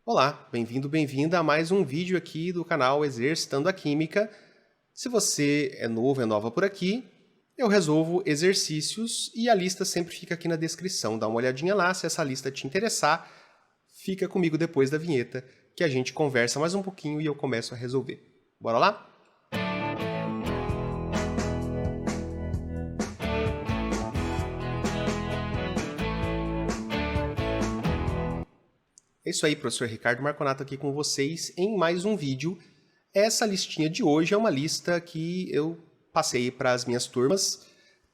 Olá, bem-vindo, bem-vinda a mais um vídeo aqui do canal Exercitando a Química. Se você é novo, é nova por aqui, eu resolvo exercícios e a lista sempre fica aqui na descrição. Dá uma olhadinha lá, se essa lista te interessar, fica comigo depois da vinheta que a gente conversa mais um pouquinho e eu começo a resolver. Bora lá? É isso aí, professor Ricardo Marconato aqui com vocês em mais um vídeo. Essa listinha de hoje é uma lista que eu passei para as minhas turmas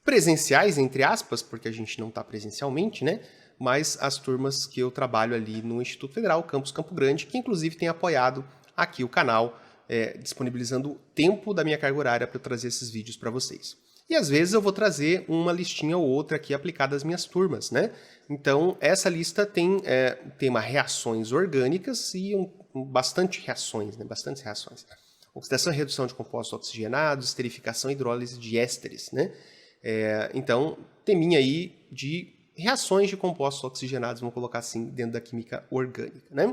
presenciais, entre aspas, porque a gente não está presencialmente, né? Mas as turmas que eu trabalho ali no Instituto Federal, Campus Campo Grande, que inclusive tem apoiado aqui o canal, disponibilizando o tempo da minha carga horária para eu trazer esses vídeos para vocês. E às vezes eu vou trazer uma listinha ou outra aqui aplicada às minhas turmas, né? Então, essa lista tem tema reações orgânicas e bastante reações, né? Bastantes reações. Oxidação e redução de compostos oxigenados, esterificação e hidrólise de ésteres, né? Então, teminha aí de reações de compostos oxigenados, vamos colocar assim, dentro da química orgânica, né?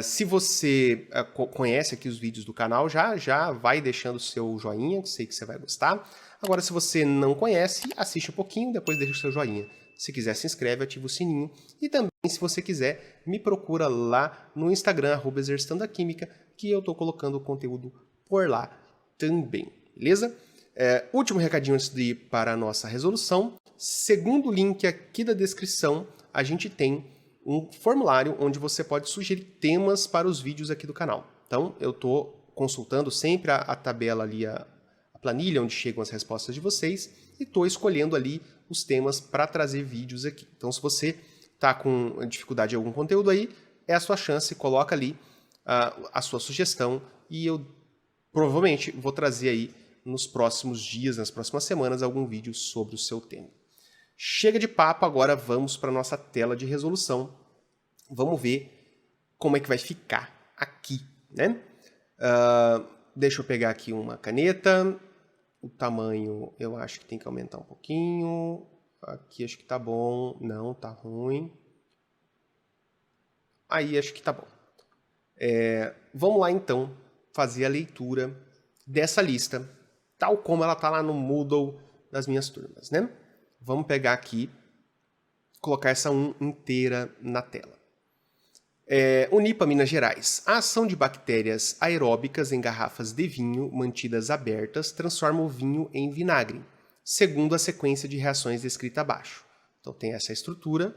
Se você conhece aqui os vídeos do canal, já vai deixando o seu joinha, que sei que você vai gostar. Agora, se você não conhece, assiste um pouquinho, depois deixa o seu joinha. Se quiser, se inscreve, ativa o sininho. E também, se você quiser, me procura lá no Instagram, @exercitandoaquímica, que eu estou colocando o conteúdo por lá também, beleza? Último recadinho antes de ir para a nossa resolução. Segundo o link aqui da descrição, a gente tem um formulário onde você pode sugerir temas para os vídeos aqui do canal. Então, eu estou consultando sempre a tabela ali, a planilha onde chegam as respostas de vocês e estou escolhendo ali os temas para trazer vídeos aqui. Então, se você está com dificuldade em algum conteúdo aí, é a sua chance, coloca ali a sua sugestão e eu provavelmente vou trazer aí nos próximos dias, nas próximas semanas, algum vídeo sobre o seu tema. Chega de papo, agora vamos para a nossa tela de resolução. Vamos ver como é que vai ficar aqui, né? Deixa eu pegar aqui uma caneta. O tamanho eu acho que tem que aumentar um pouquinho. Aqui acho que tá bom. Não, tá ruim. Aí acho que tá bom. Vamos lá então fazer a leitura dessa lista, tal como ela tá lá no Moodle das minhas turmas, né? Vamos pegar aqui, colocar essa 1 inteira na tela. Unipa, Minas Gerais. A ação de bactérias aeróbicas em garrafas de vinho mantidas abertas transforma o vinho em vinagre, segundo a sequência de reações descrita abaixo. Então tem essa estrutura,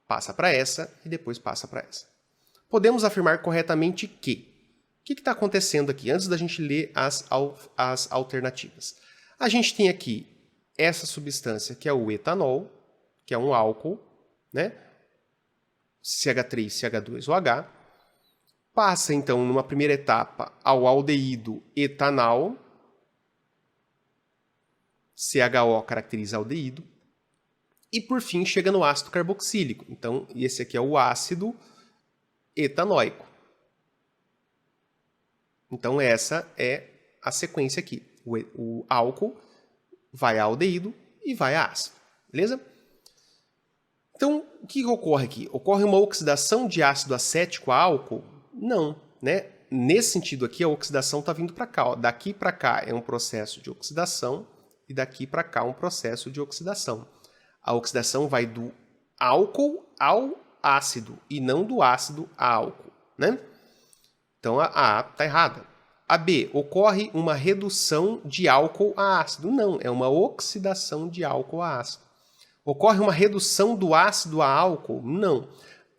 passa para essa e depois passa para essa. Podemos afirmar corretamente que... O que está acontecendo aqui? Antes da gente ler as alternativas. A gente tem aqui essa substância que é o etanol, que é um álcool, né? CH3, CH2OH, passa então numa primeira etapa ao aldeído etanal, CHO caracteriza aldeído, e por fim chega no ácido carboxílico. Então esse aqui é o ácido etanóico. Então essa é a sequência aqui. O álcool vai a aldeído e vai a ácido, beleza? Então, o que ocorre aqui? Ocorre uma oxidação de ácido acético a álcool? Não, né? Nesse sentido aqui, a oxidação está vindo para cá. Ó. Daqui para cá é um processo de oxidação e daqui para cá um processo de oxidação. A oxidação vai do álcool ao ácido e não do ácido a álcool, né? Então, a A está errada. A B, ocorre uma redução de álcool a ácido? Não, é uma oxidação de álcool a ácido. Ocorre uma redução do ácido a álcool? Não.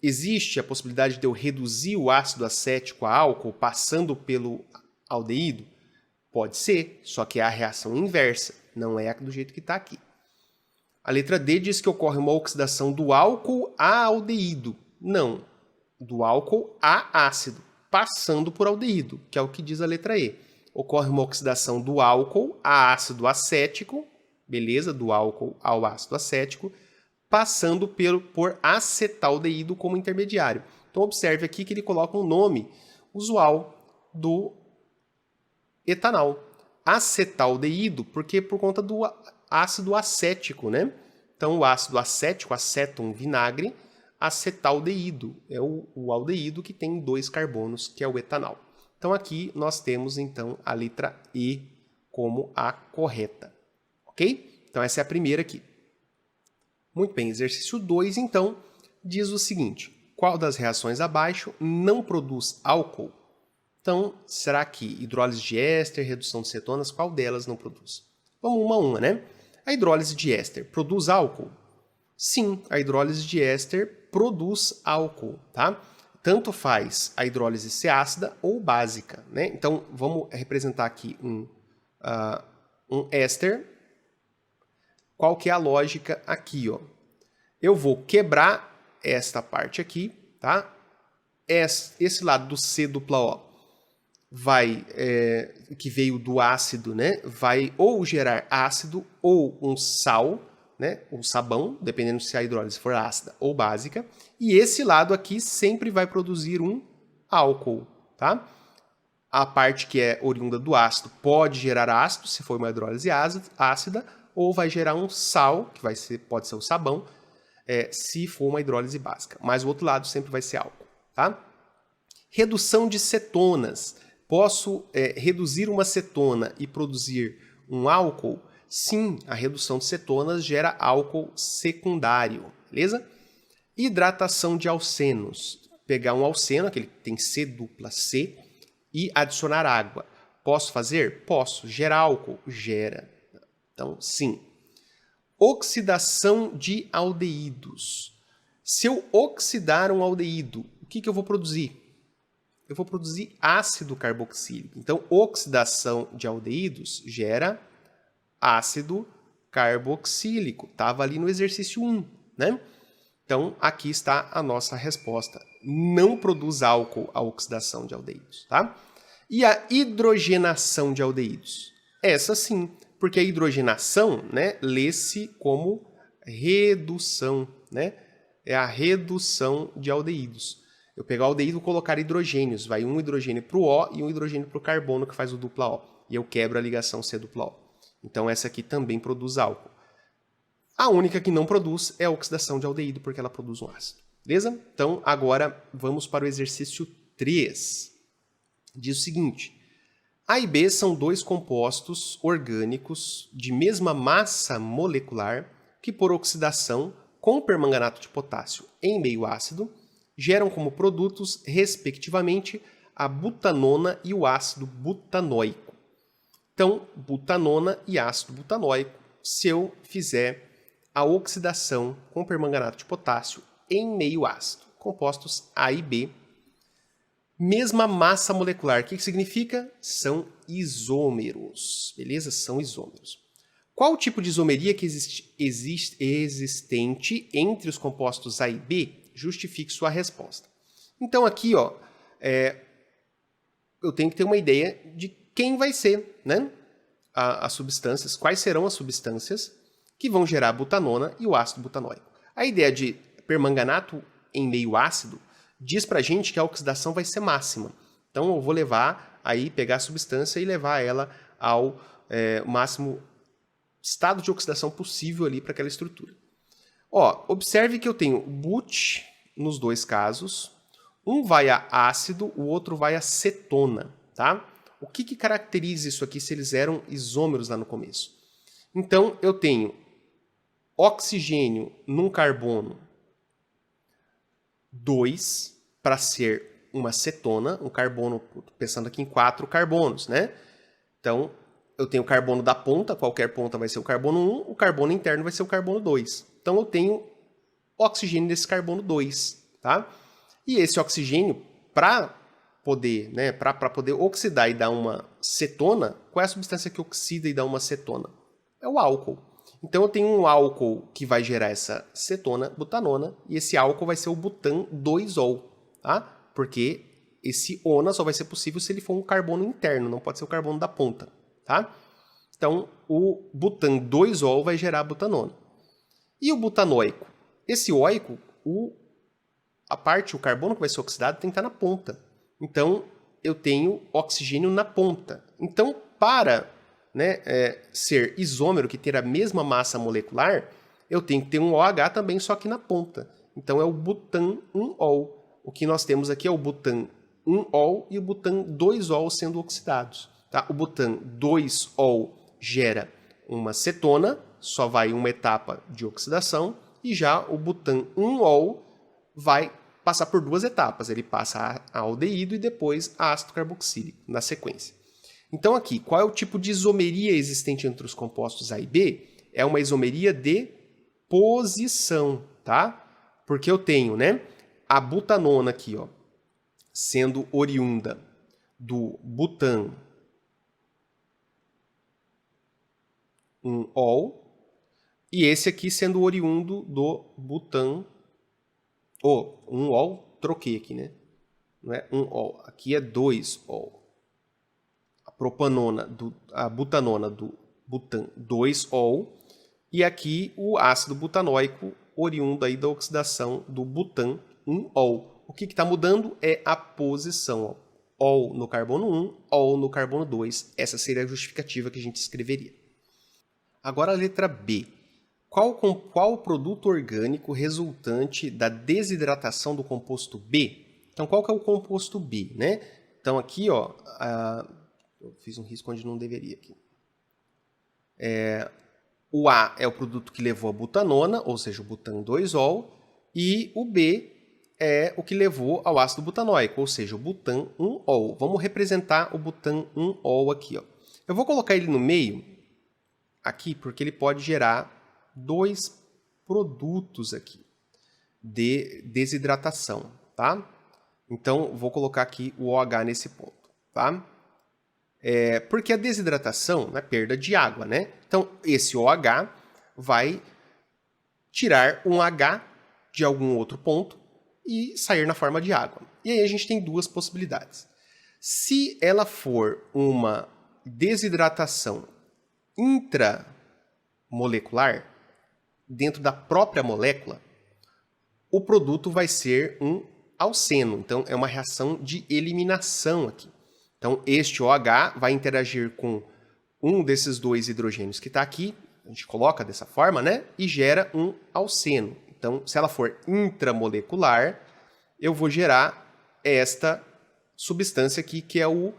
Existe a possibilidade de eu reduzir o ácido acético a álcool passando pelo aldeído? Pode ser, só que é a reação inversa, não é do jeito que está aqui. A letra D diz que ocorre uma oxidação do álcool a aldeído. Não, do álcool a ácido, passando por aldeído, que é o que diz a letra E. Ocorre uma oxidação do álcool a ácido acético, beleza? Do álcool ao ácido acético, passando por acetaldeído como intermediário. Então, observe aqui que ele coloca um nome usual do etanol. Acetaldeído, porque por conta do ácido acético, né? Então, o ácido acético, acéton, vinagre, acetaldeído. É o aldeído que tem 2 carbonos, que é o etanol. Então aqui nós temos então a letra E como a correta. Ok? Então essa é a primeira aqui. Muito bem, exercício 2 então diz o seguinte: qual das reações abaixo não produz álcool? Então, será que hidrólise de éster, redução de cetonas, qual delas não produz? Vamos uma a uma, né? A hidrólise de éster produz álcool? Sim, a hidrólise de éster produz álcool, tá? Tanto faz a hidrólise ser ácida ou básica, né? Então, vamos representar aqui um éster. Qual que é a lógica aqui, ó? Eu vou quebrar esta parte aqui, tá? Esse lado do C-O vai, que veio do ácido, né? Vai ou gerar ácido ou um sal, né? Um sabão, dependendo se a hidrólise for ácida ou básica. E esse lado aqui sempre vai produzir um álcool, tá? A parte que é oriunda do ácido pode gerar ácido, se for uma hidrólise ácida, ou vai gerar um sal, que pode ser o sabão, se for uma hidrólise básica. Mas o outro lado sempre vai ser álcool, tá? Redução de cetonas. Posso reduzir uma cetona e produzir um álcool? Sim, a redução de cetonas gera álcool secundário, beleza? Hidratação de alcenos. Pegar um alceno, aquele que tem C-C, e adicionar água. Posso fazer? Posso. Gera álcool? Gera. Então, sim. Oxidação de aldeídos. Se eu oxidar um aldeído, o que eu vou produzir? Eu vou produzir ácido carboxílico. Então, oxidação de aldeídos gera ácido carboxílico. Estava ali no exercício 1, né? Então, aqui está a nossa resposta. Não produz álcool a oxidação de aldeídos, tá? E a hidrogenação de aldeídos? Essa sim, porque a hidrogenação, né, lê-se como redução, né? É a redução de aldeídos. Eu pegar o aldeído e colocar hidrogênios. Vai um hidrogênio para o O e um hidrogênio para o carbono, que faz o dupla O. E eu quebro a ligação C-O. Então, essa aqui também produz álcool. A única que não produz é a oxidação de aldeído, porque ela produz um ácido. Beleza? Então, agora vamos para o exercício 3. Diz o seguinte: A e B são 2 compostos orgânicos de mesma massa molecular que, por oxidação com permanganato de potássio em meio ácido, geram como produtos, respectivamente, a butanona e o ácido butanoico. Então, butanona e ácido butanoico, se eu fizer a oxidação com permanganato de potássio em meio ácido, compostos A e B, mesma massa molecular. O que significa? São isômeros, beleza? São isômeros. Qual o tipo de isomeria que existente entre os compostos A e B? Justifique sua resposta. Então aqui, ó, eu tenho que ter uma ideia de quem vai ser, né, as substâncias, quais serão as substâncias que vão gerar a butanona e o ácido butanoico. A ideia de permanganato em meio ácido diz pra gente que a oxidação vai ser máxima. Então eu vou pegar a substância e levar ela ao máximo estado de oxidação possível ali para aquela estrutura. Ó, observe que eu tenho but nos 2 casos. Um vai a ácido, o outro vai a cetona, tá? O que caracteriza isso aqui se eles eram isômeros lá no começo? Então, eu tenho oxigênio num carbono 2 para ser uma cetona, um carbono, pensando aqui em 4 carbonos, né? Então, eu tenho o carbono da ponta, qualquer ponta vai ser o carbono 1, o carbono interno vai ser o carbono 2. Então, eu tenho oxigênio desse carbono 2, tá? E esse oxigênio, para poder oxidar e dar uma cetona, qual é a substância que oxida e dá uma cetona? É o álcool. Então, eu tenho um álcool que vai gerar essa cetona, butanona, e esse álcool vai ser o butan 2-ol, tá? Porque esse ona só vai ser possível se ele for um carbono interno, não pode ser o carbono da ponta, tá? Então, o butan 2-ol vai gerar a butanona. E o butanoico? Esse oico, o carbono que vai ser oxidado tem que estar na ponta. Então, eu tenho oxigênio na ponta. Então, para ser isômero, que ter a mesma massa molecular, eu tenho que ter um OH também, só que na ponta. Então é o butan-1-ol. O que nós temos aqui é o butan-1-ol e o butan-2-ol sendo oxidados. Tá? O butan-2-ol gera uma cetona, só vai uma etapa de oxidação, e já o butan-1-ol vai passar por duas etapas. Ele passa a aldeído e depois a ácido carboxílico na sequência. Então aqui, qual é o tipo de isomeria existente entre os compostos A e B? É uma isomeria de posição, tá? Porque eu tenho, né, a butanona aqui, ó, sendo oriunda do butan-1-ol, e esse aqui sendo oriundo do butan... 1-ol, troquei aqui, né? Não é 1-ol, aqui é 2-ol. A butanona do butan 2-ol, e aqui o ácido butanóico oriundo aí da oxidação do butan 1-ol. O que está mudando é a posição. Ó. Ol no carbono 1, ol no carbono 2. Essa seria a justificativa que a gente escreveria. Agora a letra B. Qual o produto orgânico resultante da desidratação do composto B? Então, qual que é o composto B, né? Então, aqui, ó, eu fiz um risco onde não deveria aqui. O A é o produto que levou a butanona, ou seja, o butan-2-ol, e o B é o que levou ao ácido butanóico, ou seja, o butan-1-ol. Vamos representar o butan-1-ol aqui, ó. Eu vou colocar ele no meio, aqui, porque ele pode gerar dois produtos aqui de desidratação, tá? Então, vou colocar aqui o OH nesse ponto, tá? Porque a desidratação é perda de água, né? Então, esse OH vai tirar um H de algum outro ponto e sair na forma de água. E aí a gente tem duas possibilidades. Se ela for uma desidratação intramolecular, dentro da própria molécula, o produto vai ser um alceno. Então, é uma reação de eliminação aqui. Então, este OH vai interagir com um desses dois hidrogênios que está aqui, a gente coloca dessa forma, né? E gera um alceno. Então, se ela for intramolecular, eu vou gerar esta substância aqui, que é o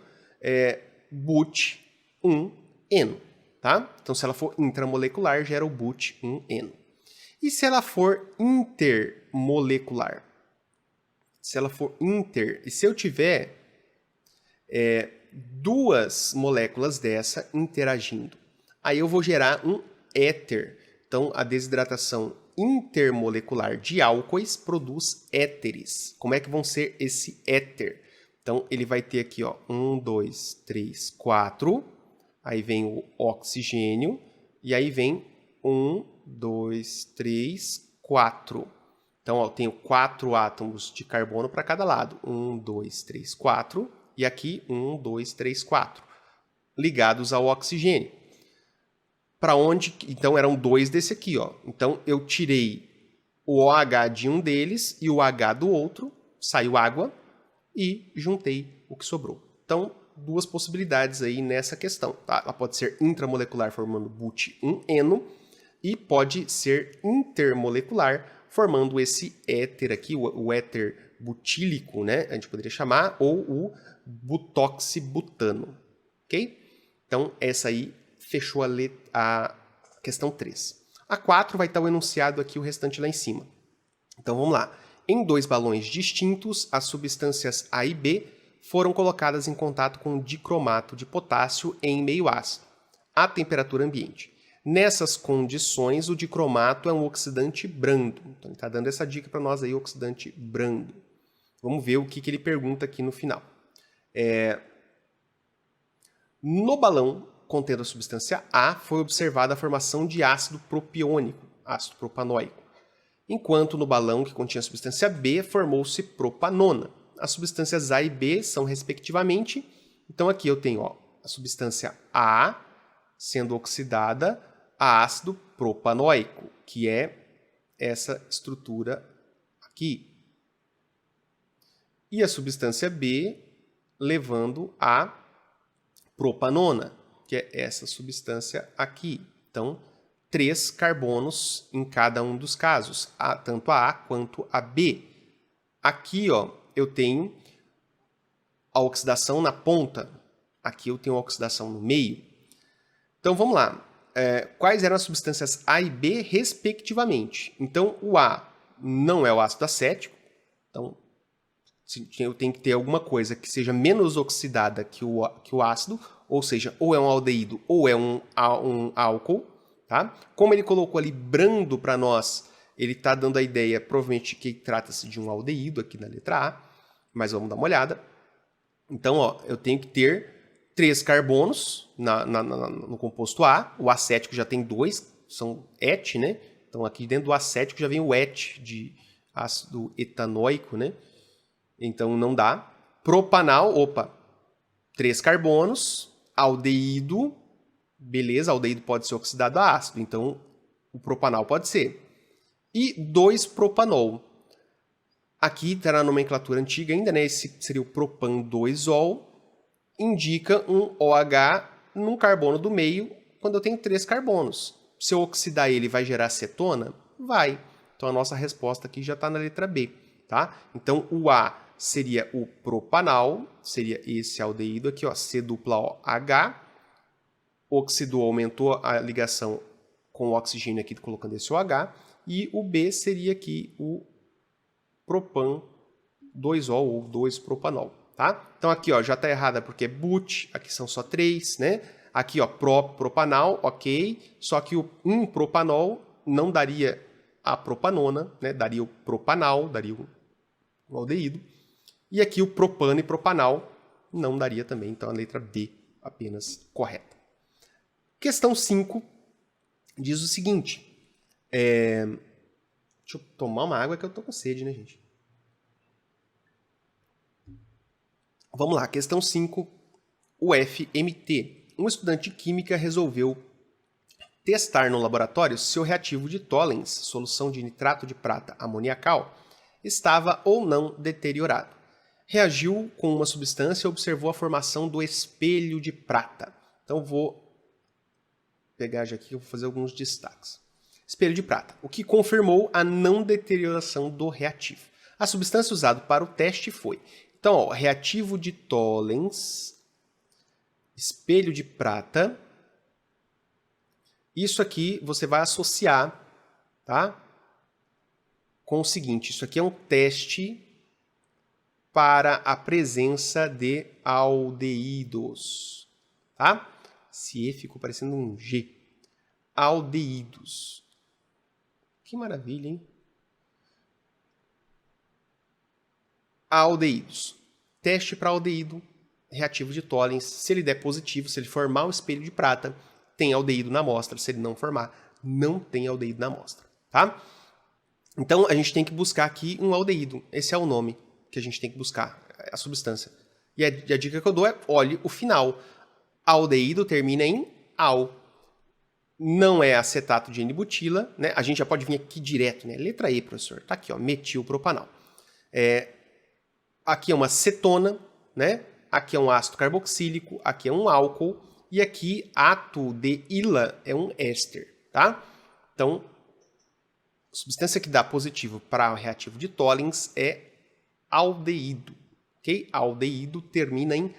but-1-eno. Tá? Então, se ela for intramolecular, gera o but-1-eno. E se ela for intermolecular? Se ela for e se eu tiver duas moléculas dessa interagindo, aí eu vou gerar um éter. Então, a desidratação intermolecular de álcoois produz éteres. Como é que vão ser esse éter? Então, ele vai ter aqui, ó, 1, 2, 3, 4. Aí vem o oxigênio. E aí vem 1, 2, 3, 4. Então, ó, eu tenho 4 átomos de carbono para cada lado. 1, 2, 3, 4. E aqui, 1, 2, 3, 4. Ligados ao oxigênio. Para onde? Então, eram dois desse aqui, ó. Então, eu tirei o OH de um deles e o H do outro. Saiu água. E juntei o que sobrou. Então, duas possibilidades aí nessa questão. Tá? Ela pode ser intramolecular formando but-1-eno e pode ser intermolecular formando esse éter aqui, o éter butílico, né? A gente poderia chamar, ou o butoxibutano. Ok? Então, essa aí fechou a questão 3. A 4 vai estar o enunciado aqui, o restante lá em cima. Então, vamos lá. Em dois balões distintos, as substâncias A e B foram colocadas em contato com dicromato de potássio em meio ácido, à temperatura ambiente. Nessas condições, o dicromato é um oxidante brando. Então, ele está dando essa dica para nós aí, oxidante brando. Vamos ver o que ele pergunta aqui no final. No balão contendo a substância A, foi observada a formação de ácido propiônico, ácido propanóico. Enquanto no balão que continha a substância B, formou-se propanona. As substâncias A e B são respectivamente. Então aqui eu tenho, ó, a substância A sendo oxidada a ácido propanóico, que é essa estrutura aqui. E a substância B levando a propanona, que é essa substância aqui. Então, 3 carbonos em cada um dos casos, tanto a A quanto a B. Aqui, ó, eu tenho a oxidação na ponta, aqui eu tenho a oxidação no meio. Então, vamos lá. Quais eram as substâncias A e B, respectivamente? Então, o A não é o ácido acético, então eu tenho que ter alguma coisa que seja menos oxidada que o ácido, ou seja, ou é um aldeído ou é um álcool. Tá? Como ele colocou ali brando para nós, ele está dando a ideia, provavelmente, que trata-se de um aldeído aqui na letra A, mas vamos dar uma olhada. Então, ó, eu tenho que ter 3 carbonos no composto A, o acético já tem 2, são et, né? Então, aqui dentro do acético já vem o et de ácido etanóico, né? Então, não dá. Propanal, 3 carbonos, aldeído, beleza, aldeído pode ser oxidado a ácido, então o propanal pode ser. E 2-propanol. Aqui está na nomenclatura antiga ainda, né? Esse seria o propan-2-ol, indica um OH num carbono do meio quando eu tenho 3 carbonos. Se eu oxidar ele, vai gerar cetona? Vai. Então a nossa resposta aqui já está na letra B, tá? Então o A seria o propanal, seria esse aldeído aqui, ó, C-O-H. Oxidou, aumentou a ligação com o oxigênio aqui, colocando esse OH. E o B seria aqui o propan-2-ol ou 2-propanol, tá? Então aqui, ó, já está errada porque é but, aqui são só 3, né? Aqui, ó, propanal, ok. Só que o 1-propanol não daria a propanona, né? Daria o propanal, daria o aldeído. E aqui o propano e propanal não daria também, então a letra B apenas correta. Questão 5 diz o seguinte. Deixa eu tomar uma água que eu tô com sede, né, gente? Vamos lá, questão 5, o FMT. Um estudante de química resolveu testar no laboratório se o reativo de Tollens, solução de nitrato de prata amoniacal, estava ou não deteriorado. Reagiu com uma substância e observou a formação do espelho de prata. Então vou pegar já aqui, eu vou fazer alguns destaques. Espelho de prata, o que confirmou a não deterioração do reativo. A substância usada para o teste foi, então, ó, reativo de Tollens, espelho de prata. Isso aqui você vai associar, tá, com o seguinte, isso aqui é um teste para a presença de aldeídos, tá? Esse E ficou parecendo um G. Aldeídos. Que maravilha, hein? Aldeídos. Teste para aldeído, reativo de Tollens. Se ele der positivo, se ele formar o espelho de prata, tem aldeído na amostra. Se ele não formar, não tem aldeído na amostra, tá? Então, a gente tem que buscar aqui um aldeído. Esse é o nome que a gente tem que buscar, a substância. E a dica que eu dou é, olhe o final. Aldeído termina em al. Não é acetato de N-butila, né? A gente já pode vir aqui direto, né? Letra E, professor. Tá aqui, ó, metilpropanal. Aqui é uma cetona, né? Aqui é um ácido carboxílico, aqui é um álcool, e aqui ato de ila é um éster, tá? Então, a substância que dá positivo para o reativo de Tollens é aldeído, ok? Aldeído termina em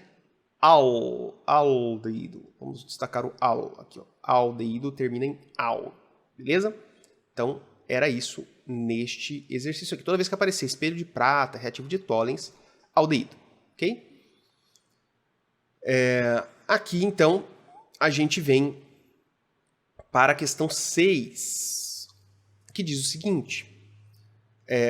aldeído. Vamos destacar o al aqui, ó. Aldeído termina em al, beleza? Então, era isso neste exercício aqui. Toda vez que aparecer espelho de prata, reativo de Tollens, aldeído, ok? Aqui, então, a gente vem para a questão 6, que diz o seguinte.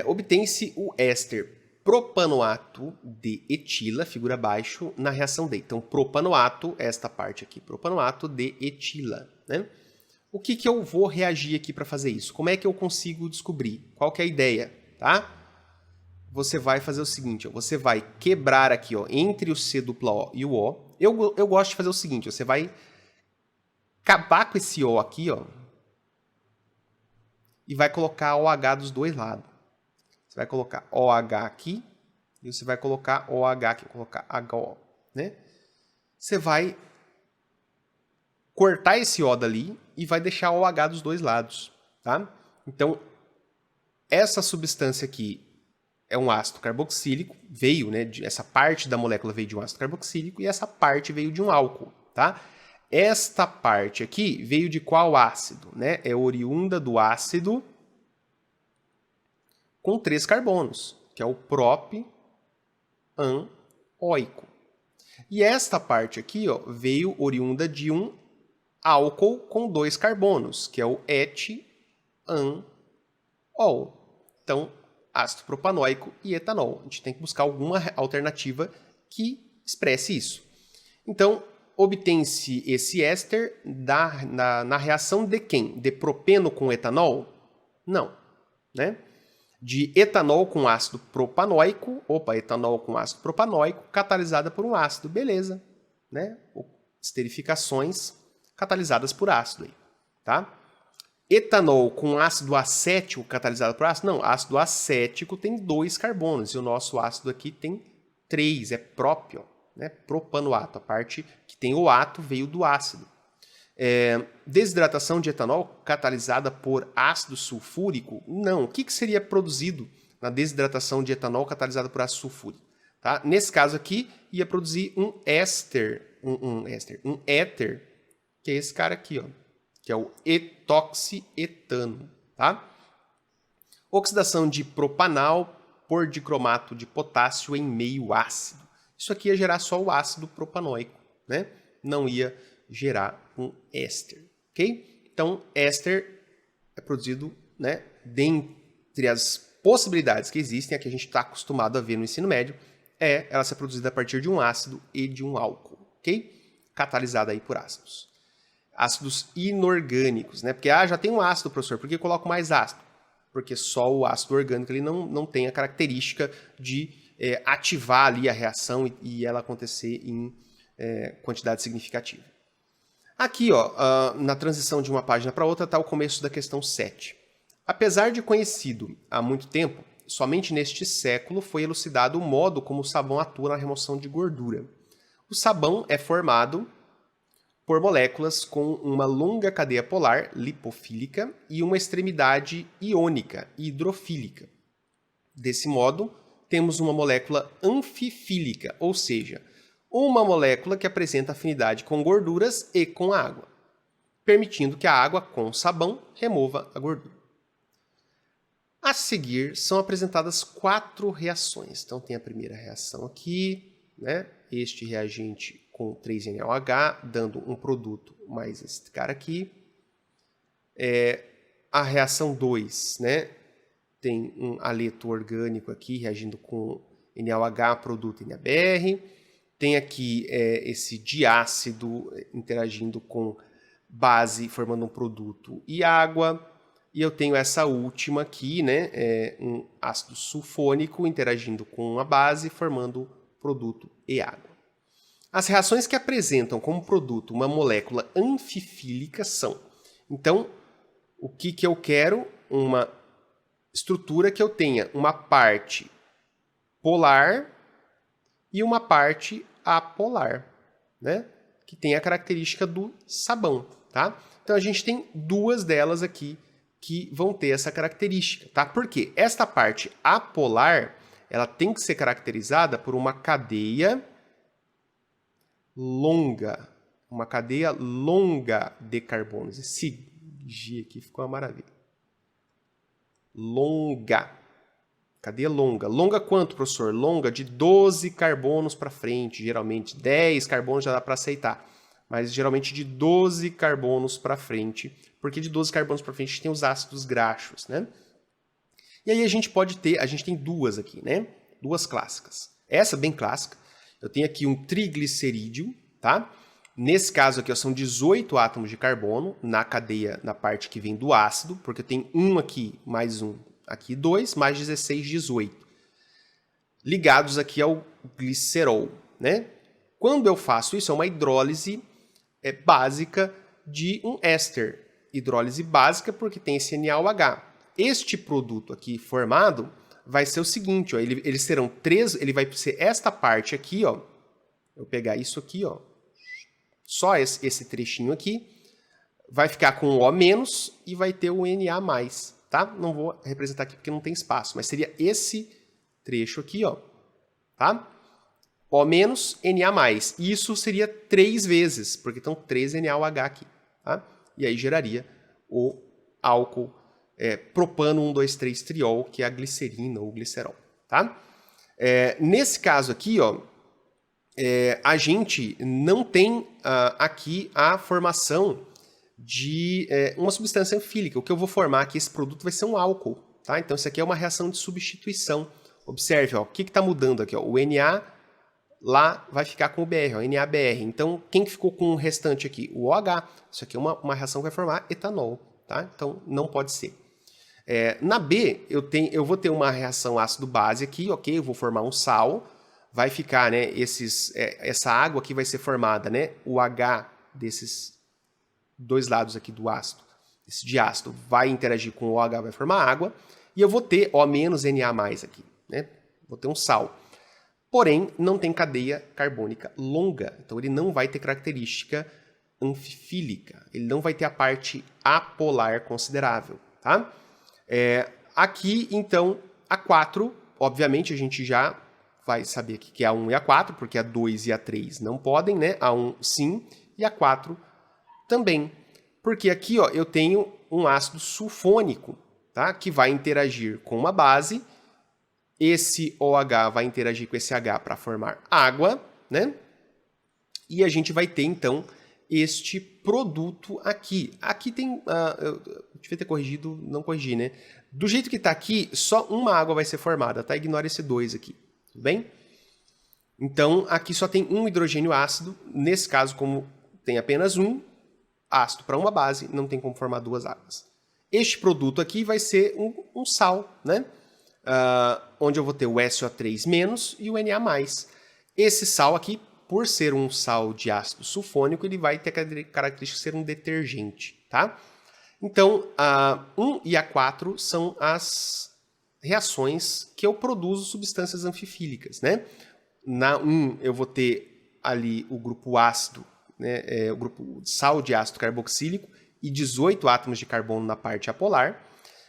Obtém-se o éster propanoato de etila, figura abaixo, na reação D. Então, propanoato, esta parte aqui, propanoato de etila, né? O que eu vou reagir aqui para fazer isso? Como é que eu consigo descobrir? Qual que é a ideia, tá? Você vai fazer o seguinte, ó, você vai quebrar aqui, ó, entre o C-O e o O. Eu gosto de fazer o seguinte, ó, você vai acabar com esse O aqui, ó, e vai colocar OH dos dois lados. Você vai colocar OH aqui e você vai colocar OH aqui, colocar HO, né? Você vai cortar esse O dali e vai deixar o OH dos dois lados, tá? Então, essa substância aqui é um ácido carboxílico, veio, né, essa parte da molécula veio de um ácido carboxílico e essa parte veio de um álcool, tá? Esta parte aqui veio de qual ácido, né? É oriunda do ácido com 3 carbonos, que é o propanoico. E esta parte aqui, ó, veio oriunda de um álcool com 2 carbonos, que é o etanol. Então, ácido propanoico e etanol. A gente tem que buscar alguma alternativa que expresse isso. Então, obtém-se esse éster na reação de quem? De propeno com etanol? Não, né? De etanol com ácido propanoico, etanol com ácido propanoico, catalisada por um ácido, beleza, né? Esterificações catalisadas por ácido aí, tá? Etanol com ácido acético catalisado por ácido? Não, ácido acético tem 2 carbonos e o nosso ácido aqui tem 3, é próprio, né? Propanoato, a parte que tem o ato veio do ácido. Desidratação de etanol catalisada por ácido sulfúrico? Não. O que seria produzido na desidratação de etanol catalisada por ácido sulfúrico? Tá? Nesse caso aqui, ia produzir um éster, um éter, que é esse cara aqui, ó, que é o etoxietano. Tá? Oxidação de propanal por dicromato de potássio em meio ácido. Isso aqui ia gerar só o ácido propanoico, né? Não ia gerar um éster, ok? Então, éster é produzido, né, dentre as possibilidades que existem, a que a gente está acostumado a ver no ensino médio, ela ser produzida a partir de um ácido e de um álcool, ok? Catalisada aí por ácidos. Ácidos inorgânicos, né? Porque, já tem um ácido, professor, por que eu coloco mais ácido? Porque só o ácido orgânico ele não tem a característica de ativar ali a reação e ela acontecer em quantidade significativa. Aqui, ó, na transição de uma página para outra, está o começo da questão 7. Apesar de conhecido há muito tempo, somente neste século foi elucidado o modo como o sabão atua na remoção de gordura. O sabão é formado por moléculas com uma longa cadeia polar, lipofílica, e uma extremidade iônica, hidrofílica. Desse modo, temos uma molécula anfifílica, ou seja, uma molécula que apresenta afinidade com gorduras e com água, permitindo que a água com sabão remova a gordura. A seguir, são apresentadas 4 reações. Então, tem a primeira reação aqui, né? Este reagente com 3NaOH, dando um produto mais esse cara aqui. A reação 2, né? Tem um aleto orgânico aqui, reagindo com NaOH, produto NaBr. Tem aqui esse diácido interagindo com base, formando um produto e água. E eu tenho essa última aqui, né, um ácido sulfônico interagindo com a base, formando produto e água. As reações que apresentam como produto uma molécula anfifílica são... Então, o que eu quero? Uma estrutura que eu tenha uma parte polar e uma parte apolar, né? Que tem a característica do sabão, tá? Então, a gente tem 2 delas aqui que vão ter essa característica, tá? Por quê? Esta parte apolar, ela tem que ser caracterizada por uma cadeia longa, de carbonos. Esse G aqui ficou uma maravilha. Longa. Cadeia longa. Longa quanto, professor? Longa de 12 carbonos para frente, geralmente. 10 carbonos já dá para aceitar. Mas geralmente de 12 carbonos para frente, porque de 12 carbonos para frente a gente tem os ácidos graxos, né? E aí a gente tem 2 aqui, né? 2 clássicas. Essa bem clássica, eu tenho aqui um triglicerídeo, tá? Nesse caso aqui, são 18 átomos de carbono na cadeia, na parte que vem do ácido, porque eu tenho um aqui, mais um aqui, 2, mais 16, 18. Ligados aqui ao glicerol, né? Quando eu faço isso, é uma hidrólise básica de um éster. Hidrólise básica porque tem esse NaOH. Este produto aqui formado vai ser o seguinte, ó, eles serão 3, ele vai ser esta parte aqui, ó. Eu pegar isso aqui, ó. Só esse trechinho aqui vai ficar com o O- e vai ter o Na+, tá? Não vou representar aqui porque não tem espaço, mas seria esse trecho aqui, ó, tá? O- Na+. Isso seria 3 vezes, porque estão 3 NaOH aqui, tá? E aí geraria o álcool propano 1,2,3-triol, que é a glicerina ou glicerol, tá? Nesse caso aqui, ó, a gente não tem aqui a formação de uma substância anfílica. O que eu vou formar aqui, esse produto, vai ser um álcool, tá? Então, isso aqui é uma reação de substituição. Observe, ó, o que está mudando aqui? Ó? O Na lá vai ficar com o Br, ó, NaBr. Então, quem ficou com o restante aqui? O OH. Isso aqui é uma reação que vai formar etanol, tá? Então, não pode ser. Na B, eu vou ter uma reação ácido-base aqui, ok? Eu vou formar um sal, vai ficar, né, essa água aqui vai ser formada, né? O H desses dois lados aqui do ácido, esse diácido, vai interagir com o OH, vai formar água, e eu vou ter O-Na+ aqui, né? Vou ter um sal. Porém, não tem cadeia carbônica longa, então ele não vai ter característica anfifílica, ele não vai ter a parte apolar considerável, tá? Aqui, então, a 4, obviamente a gente já vai saber aqui que é a 1 e a 4, porque a 2 e a 3 não podem, né? A 1 sim, e a 4 também. Porque aqui, ó, eu tenho um ácido sulfônico, tá? Que vai interagir com uma base, esse OH vai interagir com esse H para formar água, né? E a gente vai ter, então, este produto aqui. Aqui tem... eu devia ter corrigido, não corrigi, né? Do jeito que está aqui, só uma água vai ser formada, tá? Ignora esse 2 aqui, tudo bem? Então, aqui só tem um hidrogênio ácido. Nesse caso, como tem apenas um ácido para uma base, não tem como formar duas águas. Este produto aqui vai ser um sal, né? Onde eu vou ter o SO3- e o Na+. Esse sal aqui, por ser um sal de ácido sulfônico, ele vai ter a característica de ser um detergente, tá? Então, a 1 e a 4 são as reações que eu produzo substâncias anfifílicas, né? Na 1 eu vou ter ali o grupo ácido, né? O grupo sal de ácido carboxílico e 18 átomos de carbono na parte apolar.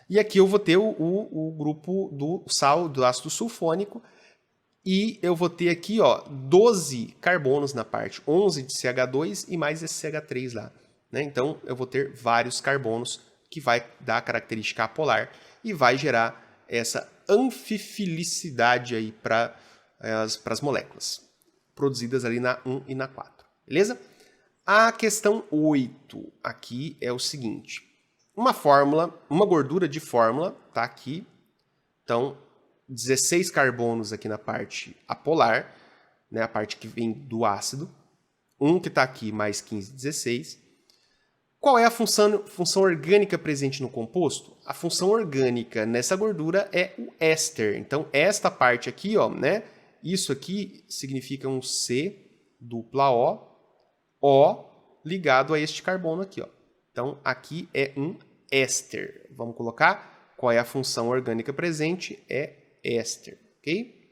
E aqui eu vou ter o grupo do sal do ácido sulfônico e eu vou ter aqui, ó, 12 carbonos na parte, 11 de CH2 e mais esse CH3 lá, né? Então eu vou ter vários carbonos que vai dar a característica apolar e vai gerar essa anfifilicidade aí para as moléculas produzidas ali na 1 e na 4, beleza? A questão 8 aqui é o seguinte: uma fórmula, uma gordura de fórmula, tá aqui. Então, 16 carbonos aqui na parte apolar, né, a parte que vem do ácido. Um que está aqui mais 15, 16. Qual é a função orgânica presente no composto? A função orgânica nessa gordura é o éster. Então, esta parte aqui, ó, né, isso aqui significa um C dupla O ligado a este carbono aqui, ó. Então, aqui é um éster. Vamos colocar qual é a função orgânica presente? É éster, ok?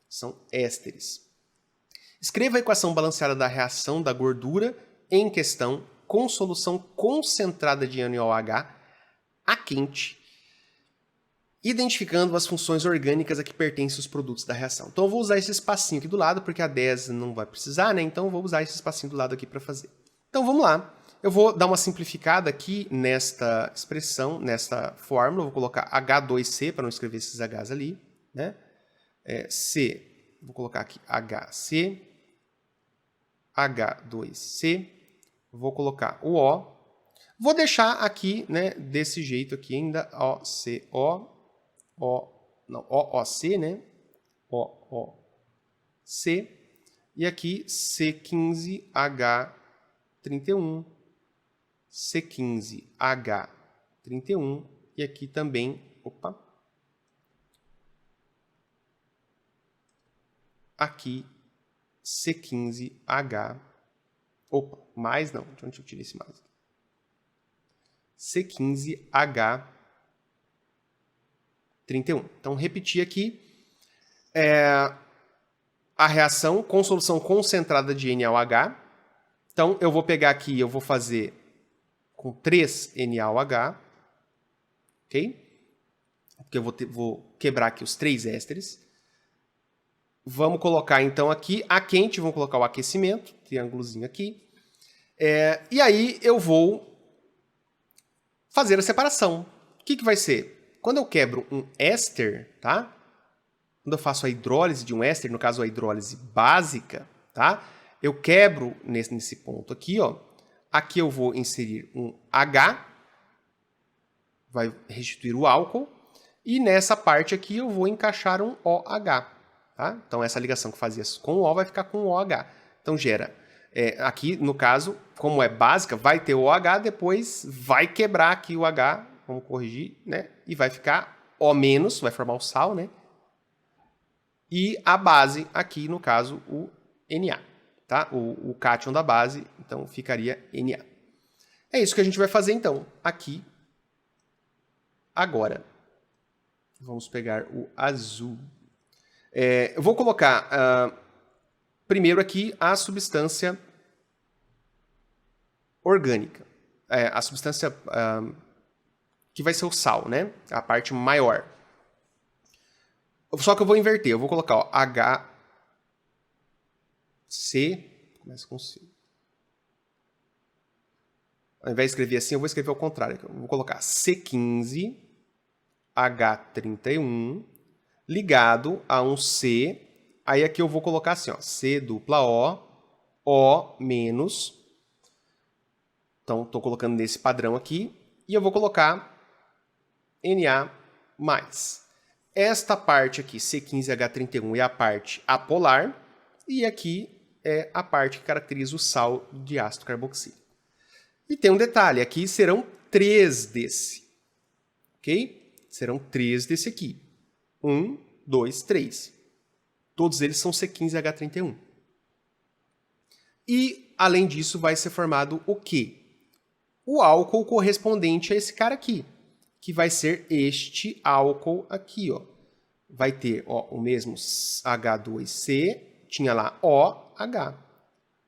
São ésteres. Escreva a equação balanceada da reação da gordura em questão com solução concentrada de NaOH a quente, identificando as funções orgânicas a que pertencem os produtos da reação. Então, eu vou usar esse espacinho aqui do lado, porque a 10 não vai precisar, né? Então, eu vou usar esse espacinho do lado aqui para fazer. Então, vamos lá. Eu vou dar uma simplificada aqui nesta expressão, nesta fórmula. Eu vou colocar H2C, para não escrever esses Hs ali, né? C, vou colocar aqui HC, H2C, vou colocar o O. Vou deixar aqui, né, desse jeito aqui ainda, OCO, OOC, né? OOC. E aqui C15H31, C15H31. E aqui também, aqui C15H, mais não, de onde eu tirei esse mais? C15H31. Então, repetir aqui, a reação com solução concentrada de NaOH. Então, eu vou pegar aqui, eu vou fazer com 3NaOH, ok? Porque eu vou quebrar aqui os 3 ésteres. Vamos colocar então aqui a quente, vamos colocar o aquecimento, triângulozinho aqui. E aí eu vou fazer a separação. O que vai ser? Quando eu quebro um éster, tá? Quando eu faço a hidrólise de um éster, no caso a hidrólise básica, tá? Eu quebro nesse ponto aqui, ó. Aqui eu vou inserir um H, vai restituir o álcool, e nessa parte aqui eu vou encaixar um OH, tá? Então essa ligação que fazia com o O vai ficar com o OH. Então gera, aqui no caso, como é básica, vai ter o OH, depois vai quebrar aqui o H, vamos corrigir, né? E vai ficar O-, vai formar o sal, né? E a base aqui, no caso, o Na, tá? O cátion da base, então ficaria Na. É isso que a gente vai fazer, então, aqui, agora. Vamos pegar o azul. Eu vou colocar, primeiro aqui, a substância orgânica. A substância que vai ser o sal, né? A parte maior. Só que eu vou inverter, eu vou colocar ó, HC, começa com C. Ao invés de escrever assim, eu vou escrever ao contrário. Eu vou colocar C15, H31, ligado a um C. Aí aqui eu vou colocar assim, ó, C dupla O menos. Então, estou colocando nesse padrão aqui. E eu vou colocar Na mais. Esta parte aqui, C15H31, é a parte apolar, e aqui é a parte que caracteriza o sal de ácido carboxílico. E tem um detalhe, aqui serão 3 desse, ok? Serão 3 desse aqui. 1, 2, 3. Todos eles são C15H31. E, além disso, vai ser formado o quê? O álcool correspondente a esse cara aqui, que vai ser este álcool aqui, ó. Vai ter ó, o mesmo H2C, tinha lá OH.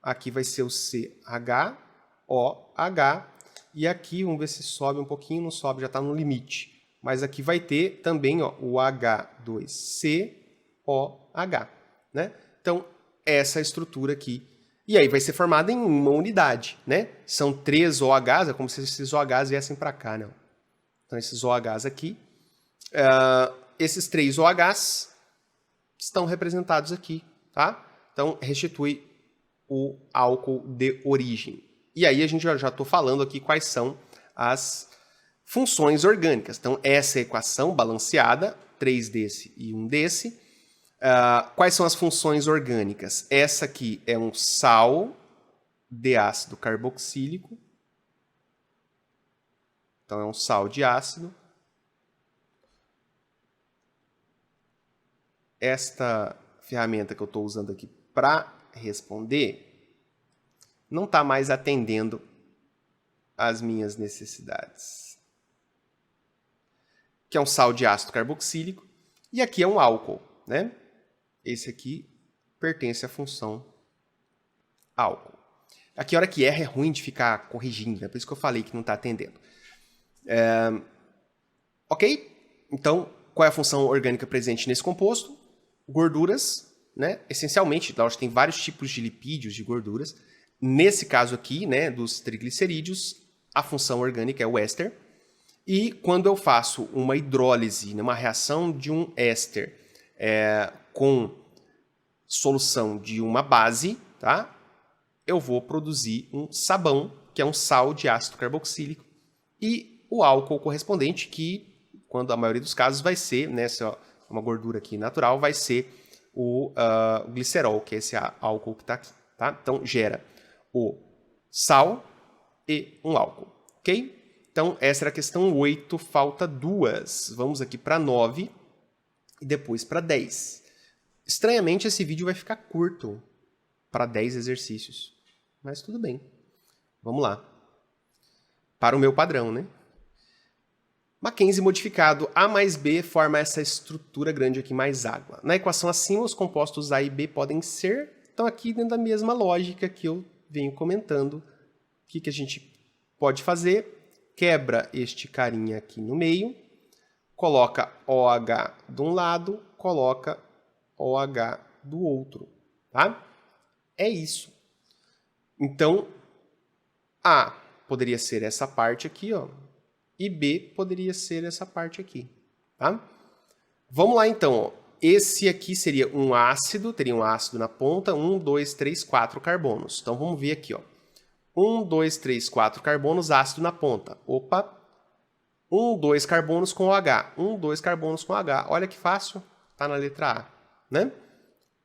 Aqui vai ser o CH, OH. E aqui, vamos ver se sobe um pouquinho, não sobe, já está no limite. Mas aqui vai ter também ó, o H2COH, né? Então, essa estrutura aqui. E aí vai ser formada em uma unidade, né? São 3 OHs, é como se esses OHs viessem para cá, não? Então, esses OHs aqui, esses 3 OHs estão representados aqui, tá? Então, restitui o álcool de origem. E aí, a gente já estou falando aqui quais são as funções orgânicas. Então, essa é a equação balanceada, 3 desse e 1 desse. Quais são as funções orgânicas? Essa aqui é um sal de ácido carboxílico. Então, é um sal de ácido. Esta ferramenta que eu estou usando aqui para responder não está mais atendendo às minhas necessidades. Que é um sal de ácido carboxílico. E aqui é um álcool, né? Esse aqui pertence à função álcool. Aqui, a hora que erra, é ruim de ficar corrigindo, né? Por isso que eu falei que não está atendendo. Ok? Então, qual é a função orgânica presente nesse composto? Gorduras, né? Essencialmente, lógico, tem vários tipos de lipídios, de gorduras. Nesse caso aqui, né, dos triglicerídeos, a função orgânica é o éster. E quando eu faço uma hidrólise, uma reação de um éster com solução de uma base, tá? Eu vou produzir um sabão, que é um sal de ácido carboxílico, e o álcool correspondente, que, quando a maioria dos casos, vai ser, né, se é uma gordura aqui natural, vai ser o glicerol, que é esse álcool que está aqui. Tá? Então, gera o sal e um álcool. Ok? Então, essa era a questão 8, falta 2. Vamos aqui para 9 e depois para 10. Estranhamente, esse vídeo vai ficar curto para 10 exercícios. Mas tudo bem. Vamos lá. Para o meu padrão, né? Mackenzie modificado A mais B forma essa estrutura grande aqui mais água. Na equação acima, os compostos A e B podem ser, então aqui dentro da mesma lógica que eu venho comentando, o que a gente pode fazer, quebra este carinha aqui no meio, coloca OH de um lado, coloca OH do outro, tá? É isso. Então, A poderia ser essa parte aqui, ó, e B poderia ser essa parte aqui, tá? Vamos lá, então, ó. Esse aqui seria um ácido, teria um ácido na ponta, 1, 2, 3, 4 carbonos. Então, vamos ver aqui, ó. 1, 2, 3, 4 carbonos, ácido na ponta. Opa! 1, 2 carbonos com OH. 1, 2 carbonos com OH. Olha que fácil, tá na letra A, né?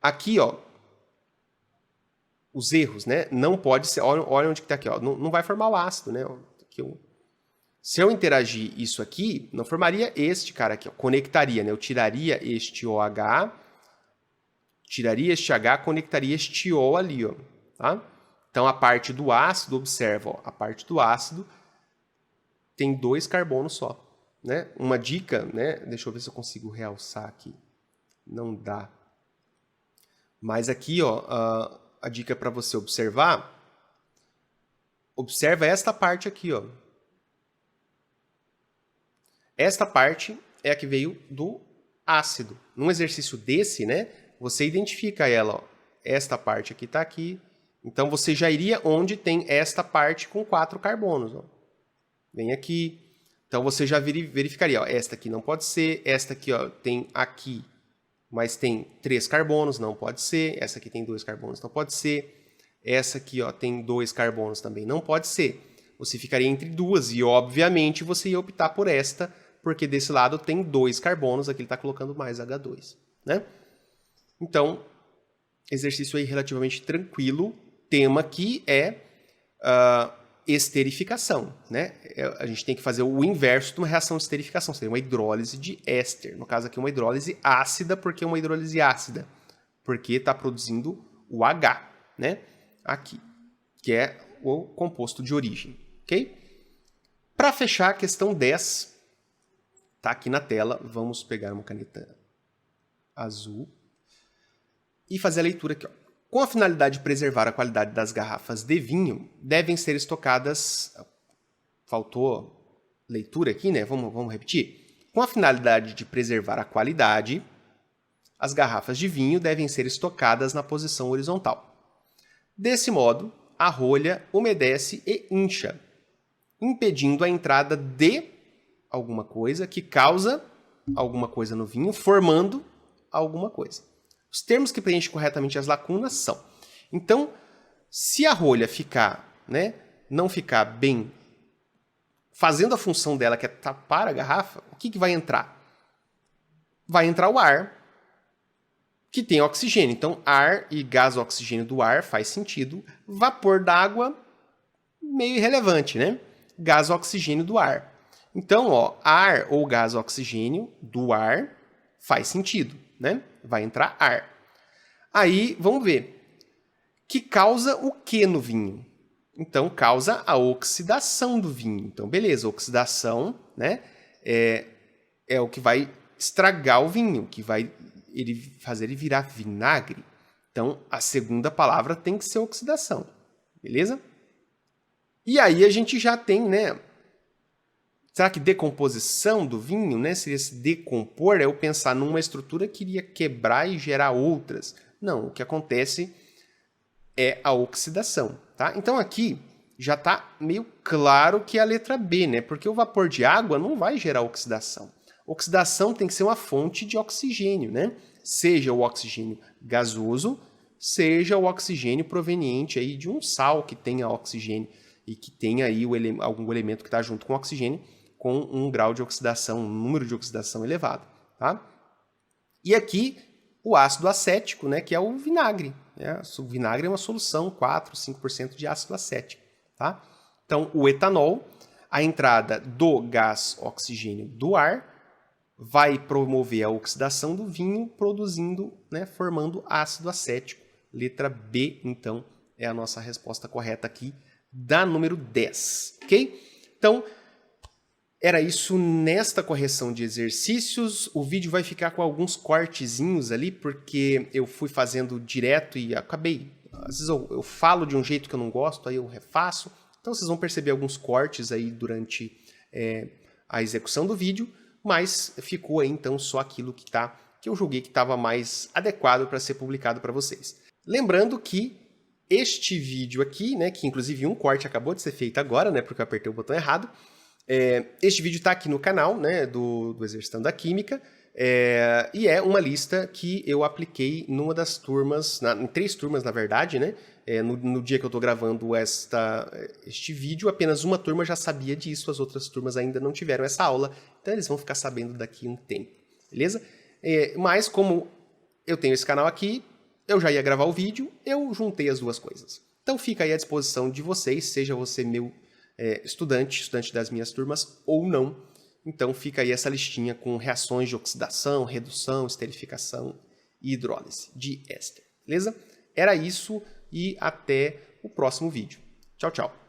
Aqui, ó, os erros, né? Não pode ser... Olha onde que tá aqui, ó. Não vai formar o ácido, né? Aqui, se eu interagir isso aqui, não formaria este cara aqui, ó. Conectaria, né? Eu tiraria este OH, tiraria este H, conectaria este O ali, ó. Tá? Então, a parte do ácido, observa, ó, a parte do ácido tem 2 carbonos só, né? Uma dica, né? Deixa eu ver se eu consigo realçar aqui. Não dá. Mas aqui, ó, a dica para você observar, observa esta parte aqui, ó. Esta parte é a que veio do ácido. Num exercício desse, né, você identifica ela, ó. Esta parte aqui está aqui. Então, você já iria onde tem esta parte com 4 carbonos. Ó. Vem aqui. Então, você já verificaria. Ó, esta aqui não pode ser. Esta aqui ó, tem aqui, mas tem 3 carbonos. Não pode ser. Essa aqui tem 2 carbonos. Não pode ser. Essa aqui ó, tem 2 carbonos também. Não pode ser. Você ficaria entre duas. E, obviamente, você ia optar por esta, porque desse lado tem 2 carbonos. Aqui ele está colocando mais H2. Né? Então, exercício aí relativamente tranquilo. Tema aqui é esterificação, né? A gente tem que fazer o inverso de uma reação de esterificação, seria uma hidrólise de éster. No caso aqui, uma hidrólise ácida. Por que uma hidrólise ácida? Porque está produzindo o H, né? Aqui, que é o composto de origem, ok? Para fechar a questão 10, tá aqui na tela, vamos pegar uma caneta azul e fazer a leitura aqui, ó. Com a finalidade de preservar a qualidade das garrafas de vinho, devem ser estocadas... Faltou leitura aqui, né? Vamos repetir? Com a finalidade de preservar a qualidade, as garrafas de vinho devem ser estocadas na posição horizontal. Desse modo, a rolha umedece e incha, impedindo a entrada de alguma coisa que causa alguma coisa no vinho, formando alguma coisa. Os termos que preenchem corretamente as lacunas são... Então, se a rolha ficar, né, não ficar bem fazendo a função dela, que é tapar a garrafa, o que vai entrar? Vai entrar o ar, que tem oxigênio. Então, ar e gás oxigênio do ar faz sentido. Vapor d'água, meio irrelevante, né? Gás oxigênio do ar. Então, ó, ar ou gás oxigênio do ar faz sentido, né? Vai entrar ar. Aí, vamos ver. Que causa o que no vinho? Então, causa a oxidação do vinho. Então, beleza, oxidação, né, é o que vai estragar o vinho, que vai fazer ele virar vinagre. Então, a segunda palavra tem que ser oxidação, beleza? E aí a gente já tem, né, será que decomposição do vinho, né, seria se decompor, é eu pensar numa estrutura que iria quebrar e gerar outras? Não, o que acontece é a oxidação, tá? Então aqui já está meio claro que é a letra B, né? Porque o vapor de água não vai gerar oxidação. Oxidação tem que ser uma fonte de oxigênio, né? Seja o oxigênio gasoso, seja o oxigênio proveniente aí de um sal que tenha oxigênio e que tenha aí algum elemento que está junto com o oxigênio com um grau de oxidação, um número de oxidação elevado, tá? E aqui o ácido acético, né, que é o vinagre. Né? O vinagre é uma solução, 4, 5% de ácido acético. Tá? Então, o etanol, a entrada do gás oxigênio do ar, vai promover a oxidação do vinho, produzindo, né, formando ácido acético. Letra B, então, é a nossa resposta correta aqui, da número 10. Ok? Então, era isso nesta correção de exercícios. O vídeo vai ficar com alguns cortezinhos ali, porque eu fui fazendo direto e acabei... Às vezes eu falo de um jeito que eu não gosto, aí eu refaço. Então vocês vão perceber alguns cortes aí durante a execução do vídeo, mas ficou aí então só aquilo que eu julguei que estava mais adequado para ser publicado para vocês. Lembrando que este vídeo aqui, né, que inclusive um corte acabou de ser feito agora, né, porque eu apertei o botão errado, este vídeo está aqui no canal, né, do Exercitando a Química, e é uma lista que eu apliquei numa das turmas, em 3 turmas na verdade, né, no dia que eu estou gravando este vídeo, apenas uma turma já sabia disso, as outras turmas ainda não tiveram essa aula, então eles vão ficar sabendo daqui a um tempo, beleza? Mas como eu tenho esse canal aqui, eu já ia gravar o vídeo, eu juntei as duas coisas. Então fica aí à disposição de vocês, seja você meu estudante das minhas turmas ou não. Então fica aí essa listinha com reações de oxidação, redução, esterificação e hidrólise de éster. Beleza? Era isso e até o próximo vídeo. Tchau, tchau.